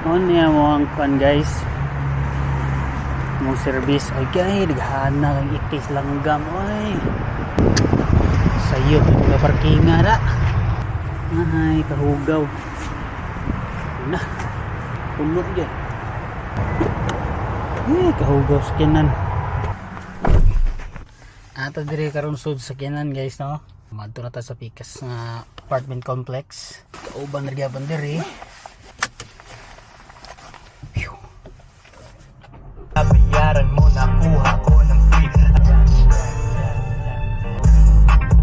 niya mo ang kwan guys. Mong service. Ay kay naghana kang itis langgam. Oy. Sayo mga parkingan na. Ay kahugaw. Na. Puno dyan. Kahugaw sa kinan. Ato dire karon sud sa kinan guys no. Madto na ta sa pikas nga apartment complex. Kauban na gyapon dire. Bayaran mo na kuha ko ng free.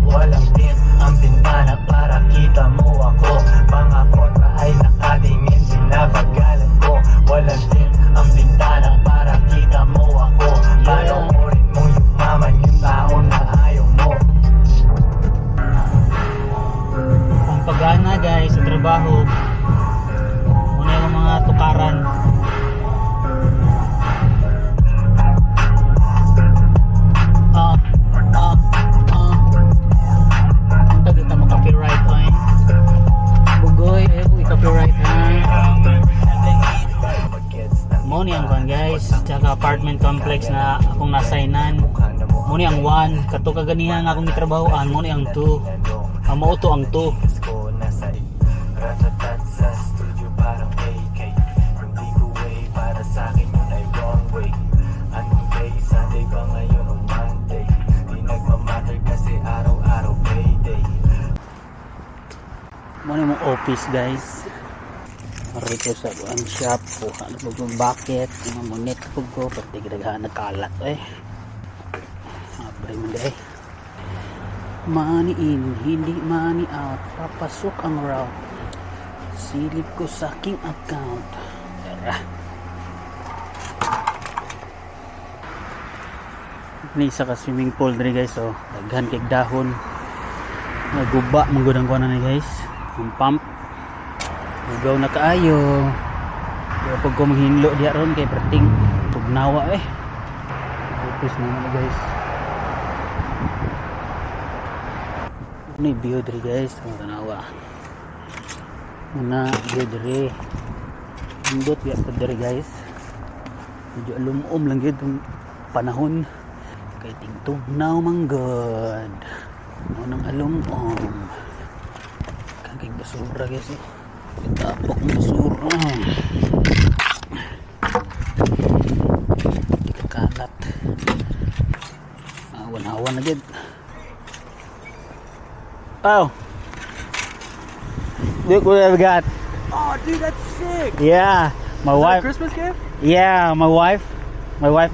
Walang din ang bintana para kita mo ako. Pangakontra ay nakatingin, binabagalan ko. Walang din ang bintana para kita mo ako. Panoorin mo yumaman yung tao na ayaw mo. Ang pagana guys sa trabaho. Muna yung mga tukaran. Muni ang kan guys, tsaka apartment complex na akong nasaynan. Muni ang 1, kato kaganihan nga akong gitrabahoan, muni ang 2. Ang mauto ang 2. Ratatat sa studio parang AK. Hindi ko way para sa akin yun ay wrong way. Anong day? Sunday ba ngayon o Monday? Di nagmamatter kasi araw-araw payday. Muni mong office guys. Rito sa one shop kuha na po yung bucket yung munit po ko pati ginagahan nagkalat abre mo day money in hindi money out papasok ang route silip ko sa aking account tara ni isa ka swimming pool diri guys so daghan kay dahon naguba manggudang kuana ni guys ang pump ugaw na kaayo kaya pag ko maghinlo diya ron kay perting tugnawa office na guys ano yung view diri guys ang tanawa muna view diri hindot biya po diri guys medyo alumom lang yun itong panahon kay tingtugnaw manggod unang alumom kagay basura guys tapok ng basura kalat awan-awan na dyan oh look what I've got. Oh dude, that's sick. Yeah my Is wife that a Christmas gift? yeah my wife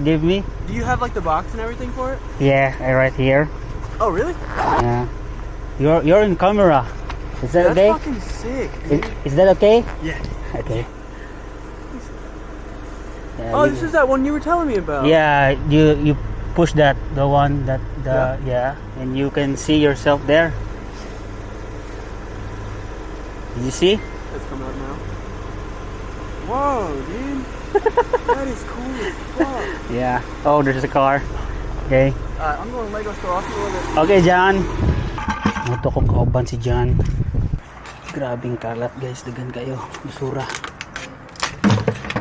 gave me. Do you have like the box and everything for it? Yeah right here. Oh really? Yeah you're in camera. Is that That's okay? fucking sick, dude. Is that okay? Yeah. Okay. Yeah, Oh, this is that one you were telling me about. yeah, you push that the one that yeah, and you can see yourself there. Did you see? It's coming up now. Whoa, dude. That is cool as fuck. Yeah. Oh, there's a car. Okay. I'm going to Lego store. I'll see you later. Okay, John. Moto ko kauban si John. Grabing kalat guys, dagan kayo basura.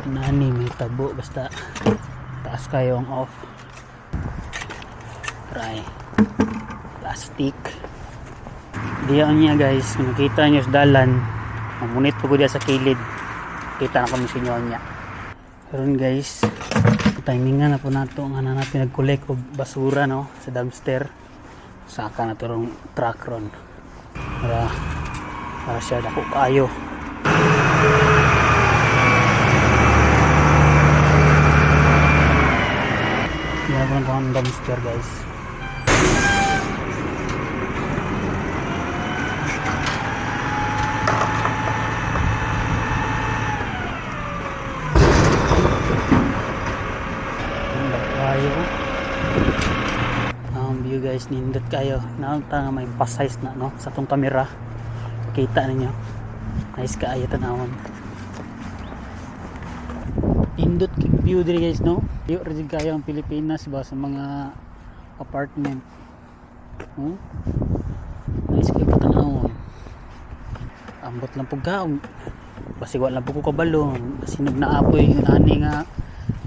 Nani may tabo basta taas kayo ang off. Try plastic. Diyan niya guys, kung nakita nyo sa dalan, mamunit po ko diya sa kilid. Kita na kami sa inyo niya. Karon guys, timingan na po nato nga na natin nag-collect og basura no sa dumpster. Saka na turong truck ron. Para siya dako kayo. Yan po ang dumpster guys. Kayo ang view guys, nindot kayo naunta nga may pa-size na no sa tong camera kita ninyo nice kaayo tanawon nindot view diri guys no view rin kayo ang Pilipinas ba sa mga apartment nice kayo tanawon ambot lang pagkaon Basi wala po ko kabalo. Sinog na apoy yung ani nga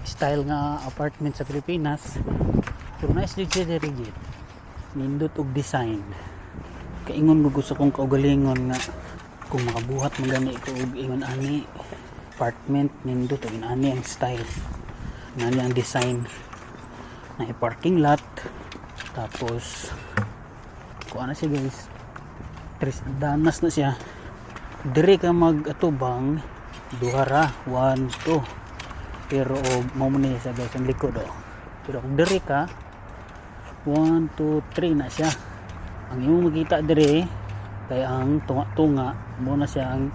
style nga apartment sa Pilipinas. Pero nice legit rigid. Nindot og design. Kaingon ko gusto kong kaugalingon nga kung makabuhat magani ko og ingon ani apartment nindot og ani ang style. Ngani ang design. Na parking lot. Tapos kuha na siya guys. Danas na siya. Dire ka mag-atubang duhara 1, 2. Pero mo muna siya guys ang likod Pero kung dire ka 1, 2, 3 na siya. Ang imong makita dire kaya ang tunga-tunga mo na siya ang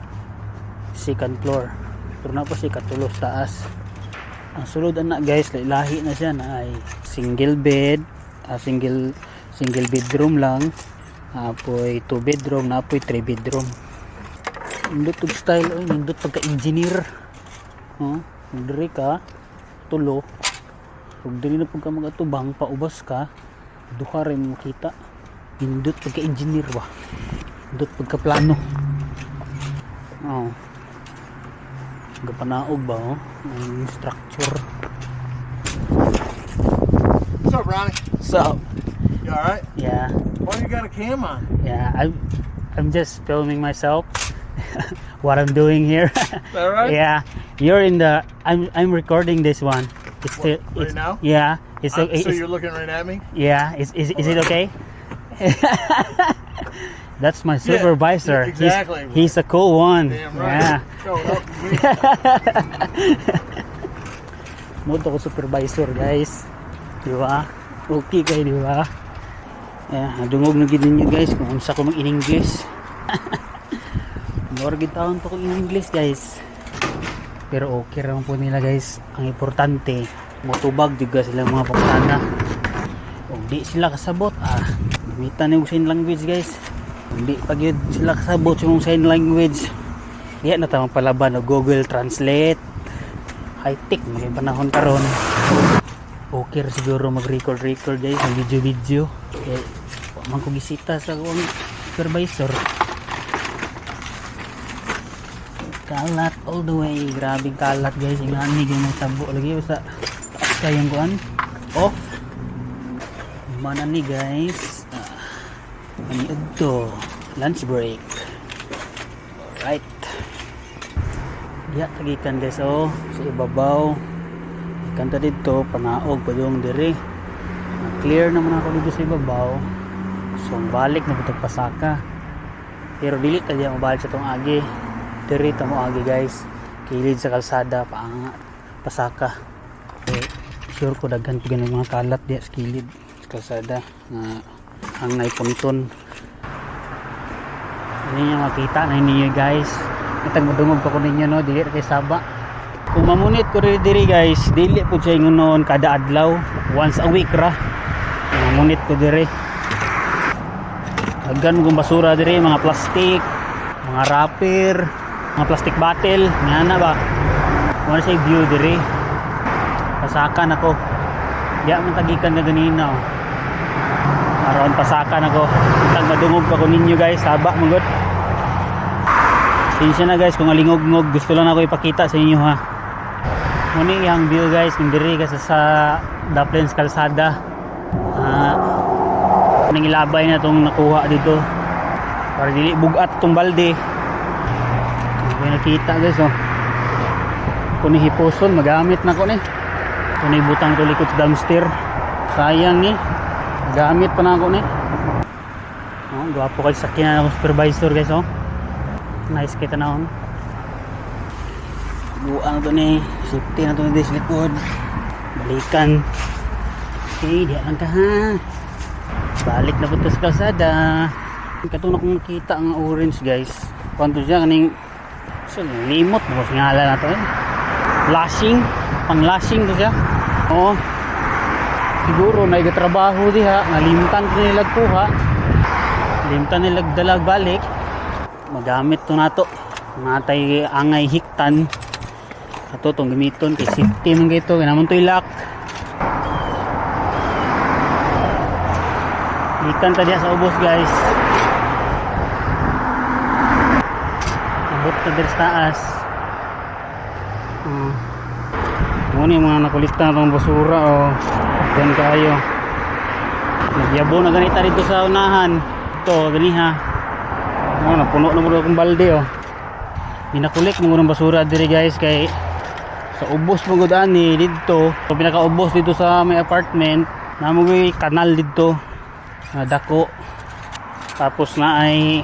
second floor. Pero na po siya katulos taas. Ang sulod ana guys lahi na siya na ay single bed, single bedroom lang. Apoy 2 bedroom na apoy 3 bedroom. Nindot og style nindot pagka engineer. Kung diri ka tulo ug diri na pagka magatubang paubos ka duha rin mo kita. Nindot pagka engineer ba. Nindot pagka plano. Gapanaog ba ang structure. What's up, Ronnie? So, You alright? yeah. Why you got a cam on? Yeah, I'm just filming myself. What I'm doing here. Is that right? Yeah, you're in the. I'm recording this one. It's still. Right It's, now? Yeah. It's, So it's you're looking right at me? yeah. Is it okay? That's my supervisor. exactly. He's a cool one. Damn right. Yeah. Showed up. Moto ko supervisor guys. Diba? Okay kayo diba? Dungog na gid ninyo guys kung unsa ko mag in English. More gid taon to ko in English guys. Pero okay ra po nila guys. Ang importante, motubag juga sila mga paksana. Kung di sila kasabot, gamitan yung sign language guys. Kung di pag yun sila kasabot yung sign language, yan na tamang palaban o Google Translate. High tech, may panahon karon. Okay ra siguro mag-record guys, ng video. Okay. Man ko gisita sa akong supervisor. Kalat all the way. Grabing kalat guys. Yung hanig yung tabo lagi sa taas kayong kuan. Off. Mana ni guys. Maniod to. Lunch break. Alright. Diya tagikan guys sa ibabaw. Kanta dito panaog pa yung diri. Clear naman ako dito sa ibabaw. So balik na putag pasaka. Pero dili ta diya mabalik sa tong agi. Diri ta mo agi guys. Kilid sa kalsada pasaka. Okay. Sure ko daghan pa ganun mga kalat diya sa kilid sa kalsada nga ang naipunton. Hindi niya makita na ninyo guys. Itag madungog pa ko ninyo no dili kay Saba. Kung mamunit ko rin diri guys, dili po siya yung noon kada adlaw, once a week ra. Mamunit ko diri. Daghan kong basura diri, mga plastic, mga wrapper, mga plastic bottle, ngana ba? Wala siya view diri. Pasakan ako. Diya man tagikan na ganina. Aron pasakan ako. Itag madungog pa ko ninyo guys, Saba manggot. Sinsya na guys kung alingog-ngog, gusto lang ako ipakita sa inyo ha. Muni yung view guys, kung diri ka sa Daplins Kalsada. Nangilabay na itong nakuha dito para dili bugat itong balde. May nakita guys kung hiposon, magamit na ko ni. Kung ibutang ito likod sa dumpster, sayang ni, magamit pa na ako ni. Gwapo kayo sakyan akong supervisor guys nice kita na buang to ni safety na to ni sa likod, balikan. Okay, diyan lang ka ha, balik na po ito sa kalsada. Katong na kong nakita ang orange guys, kwanto siya kaning so limot mo sa ngala na to flashing, pang flashing to siya. Siguro na igatrabaho diha nalimtan ko nilag kuha, limtan nilag dalag balik, magamit to nato natay angay hiktan ato tong gamiton kay safety man gito kay namon to ilak. Ikan tadi sa ubos guys, abot na diri sa taas. Muna yung mga nakulitan ng basura o yan kayo. Nagyabo na ganita dito sa unahan. Ito, ganiha. Napuno na muna akong balde oh. Binakulik mo ng basura diri guys kay sa ubos mo gudani dito. So pinakaubos dito sa may apartment. Namoy kanal dito. Dako. Tapos na ay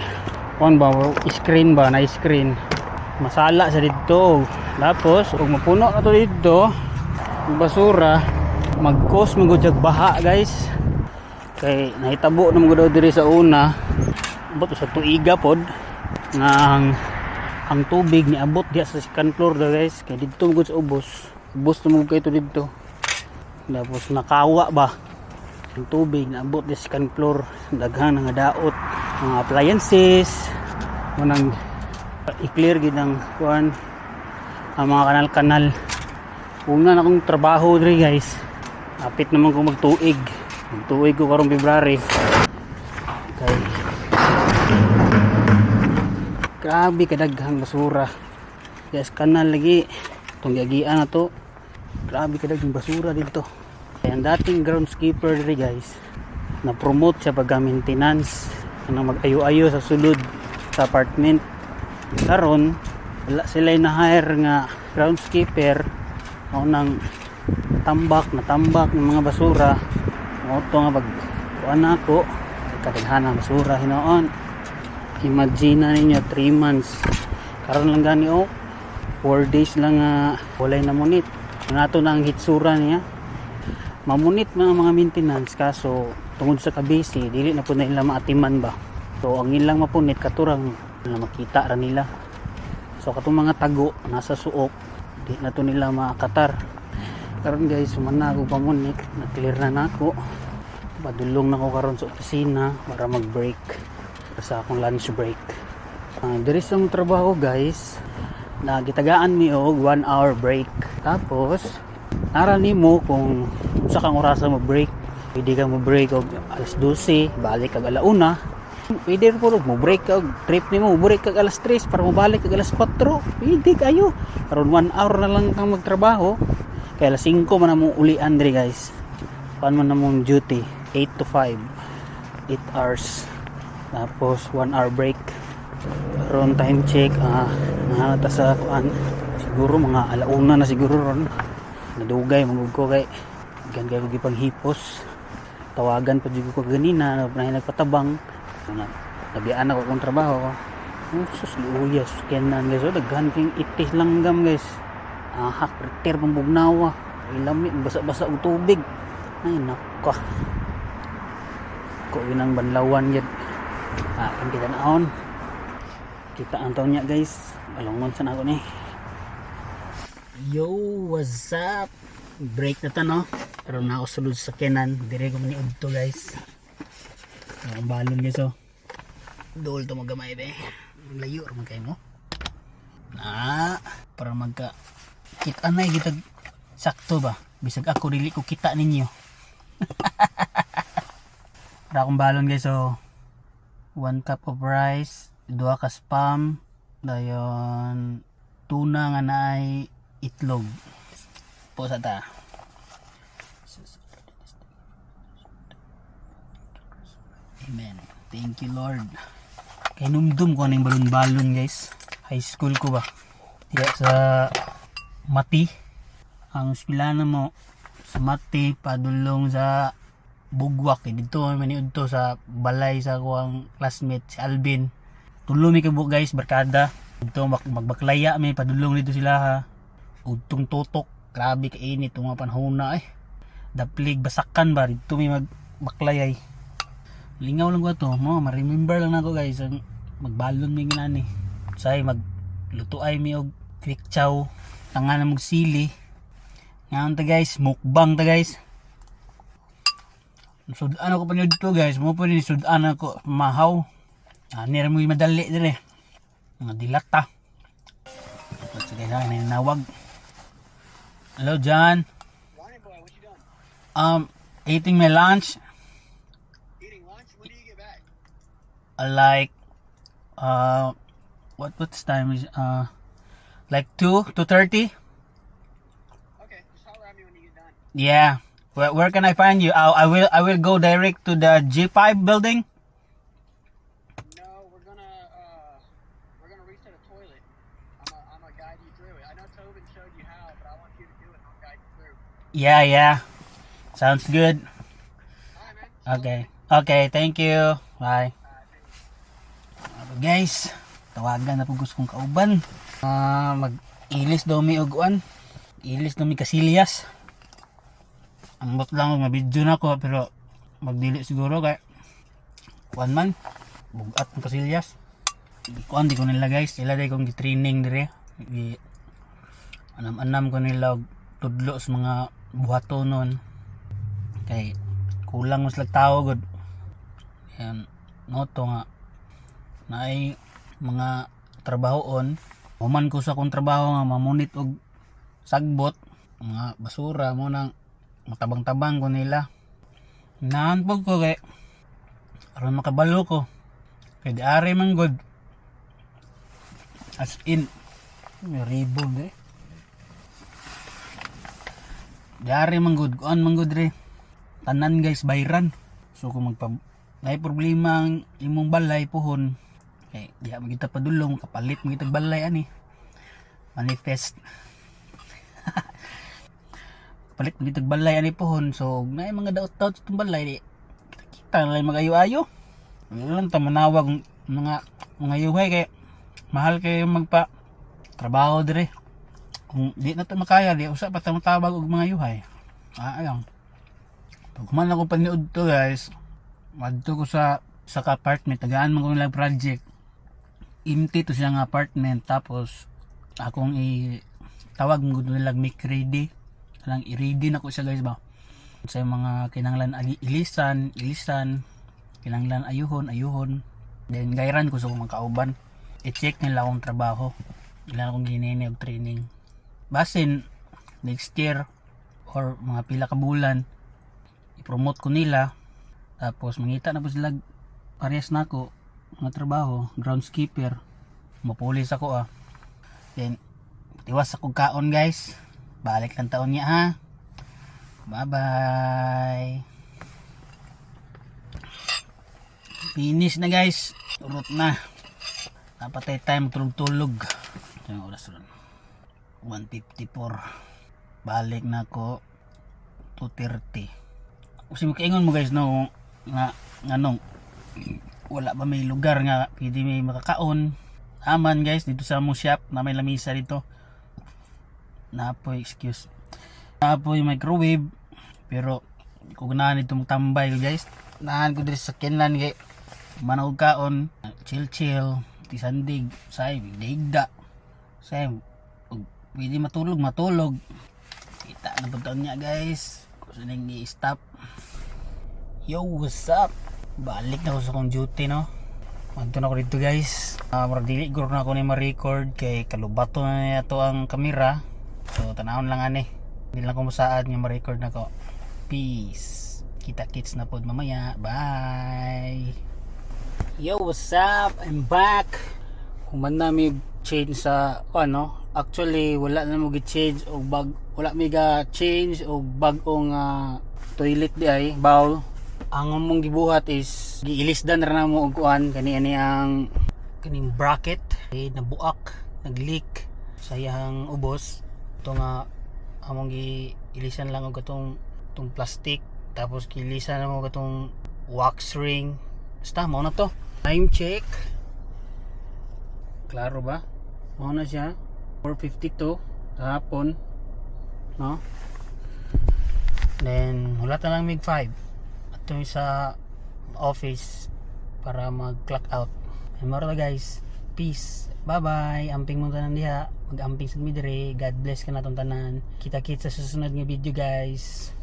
screen ba? Na screen. Masala sa dito. Tapos kung mapuno na to dito yung basura, mag-cause mo gud baha guys. Kay nahitabo na mo daw diri sa una. Abot sa tuiga pod nang ang tubig ni abot diya sa second floor daw guys. Kay dito mo gud sa ubos. Ubos na mo kay to dito. Tapos nakawa ba ang tubig na abot diya sa second floor. Daghang nga daot, mga appliances, munang i-clear gid ang kuan ang mga kanal-kanal. Una na akong trabaho diri guys. Apit naman ko magtuig. Magtuig ko karong February. Okay. Grabe kadaghang basura. Guys, kanal lagi. Itong giagian na to. Grabe kadaghang basura dito. Kaya ang dating groundskeeper diri guys, na-promote siya pagka-maintenance. Ano mag-ayo-ayo sa sulod sa apartment. Karon wala sila na-hire nga groundskeeper o nang tambak ng mga basura. O ito nga kuan ako kadaghan ng basura hinoon. Imagine na ninyo 3 months karon lang gani 4 days lang walay na munit nato na ang hitsura niya. Mamunit man ang mga maintenance kaso tungod sa kabisi dili na po na nila maatiman ba. So ang ilang mapunit katurang na makita ra nila. So katong mga tago nasa suok di na to nila makatar. Karon guys sumana ako pamunit na clear na nako. Padulong na ko karon sa opisina para mag-break sa akong lunch break. Diri sa mong trabaho guys na gitagaan mi og 1 hour break. Tapos ara nimo kung unsa kang orasa mo break. Pwede kang mo break og alas 12 balik kag alauna. Pwede rin po mo break kag trip nimo mo break kag alas 3 para mo balik kag alas 4. Pwede kayo. Karon 1 hour na lang kang magtrabaho. Kaya alas 5 man na mo ulian diri guys. Paano man na mong duty 8 to 5 8 hours. Tapos 1 hour break. Karon time check nata sa kuan siguro mga alauna na siguro ron. Nadugay magud ko kay gangay ko gipanghipos. Tawagan pa jud ko ganina na nagpatabang. Nabiyaan ako kung trabaho ko. Sus luyas kenan guys. Daghan king itis langgam guys. Hak repair pambugnawa. Ilami basa-basa og tubig. Ay nako. Ko inang banlawan yun. Ang kita naon. Kita ang taon niya guys. Alongon sa ako ni. Yo, what's up? Break na ta no. Pero na ako sulod sa kenan. Dire ko maniud to guys. Ang balon guys oh. Dol to magamay be. Layo ra man kay mo. Para magka kita na gitag sakto ba. Bisag ako dili ko kita ninyo. Para akong balon guys oh. 1 cup of rice, 2 ka spam, dayon tuna nga naay itlog. Po sa ta. Amen. Thank you Lord. Kay numdum ko ng balon-balon guys. High school ko ba. Diya sa Mati. Ang eskwelahan mo sa Mati padulong sa Bugwak. Dito maniud to sa balay sa akong classmate si Alvin. Tulo mi kabo guys barkada. Dito magbaklaya mi padulong dito sila ha. Udtong tutok. Grabe ka init mga panahon na Daplig basakan ba dito mi magbaklayay. Lingaw lang ko to, ma-remember lang nako guys ang magbalon mi ginani. Say maglutuay mi og quick chow, tanga na sili. Ngayon ta guys, mukbang ta guys. Sudan ako pa dito guys, mo pa ni sudan ako mahaw. Nira mo madali dire. Mga dilata. Sige sa nawag. Hello John. Morning boy, what you doing? Eating my lunch. Eating lunch? When do you get back? Like what's time is like 2:30. Yeah. Where can I find you? I will go direct to the G5 building. No, we're gonna reset a toilet. I'm gonna guide you through it. I know Tobin showed you how, but I want you to do it and I'll guide you through. Yeah. Sounds good. Alright, man. Okay. Okay, thank you. Bye. Guys, tawagan na po gusto kong kauban. Mag-ilis daw mi uguan. Ilis daw mi kasilyas. Ang bot lang mabidyo na ko pero magdili siguro kay one man bugat ng kasilyas. Di ko nila guys, sila day kong gi-training dire. Anam ko nila og tudlo sa mga buhaton nun. Kay kulang mas lagtao gud. Yan noto nga naay mga trabahoon. Human ko sa akong trabaho nga mamunit og sagbot, mga basura mo nang matabang-tabang ko nila. Naanpog ko kay aron makabalo ko. Kay di ari man good. As in may ribbon eh. Di ari man good. Kuan man good re. Tanan guys bayran. So kung may problema ang imong balay pohon, eh diha mo kita padulong kapalit mo kita balay ani. Manifest. Palit mo kita balay ani pohon. So na mga daot-daot sa balay di kita lang magayo-ayo. Lang ta manawag mga yuhay kay mahal kayo magpa trabaho dire. Kung di na to makaya di usa pa ta matawag og mga yuhay. Ayang. Pag man ako paniud to guys, madto ko sa apartment, tagaan man ko nilang project. Empty to siya nga apartment, tapos akong tawag mo nilang make ready. Lang i-ready na ko siya guys ba. Sa mga kinanglan ilisan, kinanglan ayuhon. Then gayran ko sa mga kauban. I-check nila akong trabaho. Ilan akong ginini og training. Basin next year or mga pila ka bulan i-promote ko nila. Tapos mangita na po sila parehas na ako mga trabaho, groundskeeper, mapulis ako Then tiwas ako kaon guys. Balik lang taon niya ha. Bye bye. Finish na guys. Urot na. Napatay time tulog-tulog. Yung oras ron 1:54. Balik na ako 2:30. Kasi makaingon mo guys no nga nganong wala ba may lugar nga pwede may makakaon. Aman guys dito sa among shop na may lamisa dito. Napoy microwave pero di ko ganahan ito magtambay ko guys. Nahan ko dito sa kinlan kay manawag kaon chill tisandig say digda say pwede matulog kita na puntaon niya guys kung saan i-stop. Yo, what's up? Balik na ako sa kong duty no. Manto na ako dito guys. Maradili guro na ako ni ma-record kay kalubato na niya to ang kamera. So tanahon lang ani. Hindi lang ko masaad nga ma-record na ko. Peace. Kita kits na pod mamaya. Bye. Yo, what's up? I'm back. Human na may change sa actually wala na mo gi-change og wala mi ga-change og bag-ong toilet di ay bowl. Ang mong gibuhat is giilisdan ra na mo og kuan kani ang kaning bracket nabuak, nag-leak sa iyang ubos. Ito nga among giilisan lang og katong plastic tapos giilisan na mo katong wax ring. Basta mo na to. Time check. Klaro ba? Mo na siya 4:52 sa hapon. No? Then wala ta lang mig 5 ato sa office para mag-clock out. And moro guys. Peace. Bye bye. Amping mo tanan diha. Mag-amping sa midire. God bless ka natong tanan. Kita-kits sa susunod nga video guys.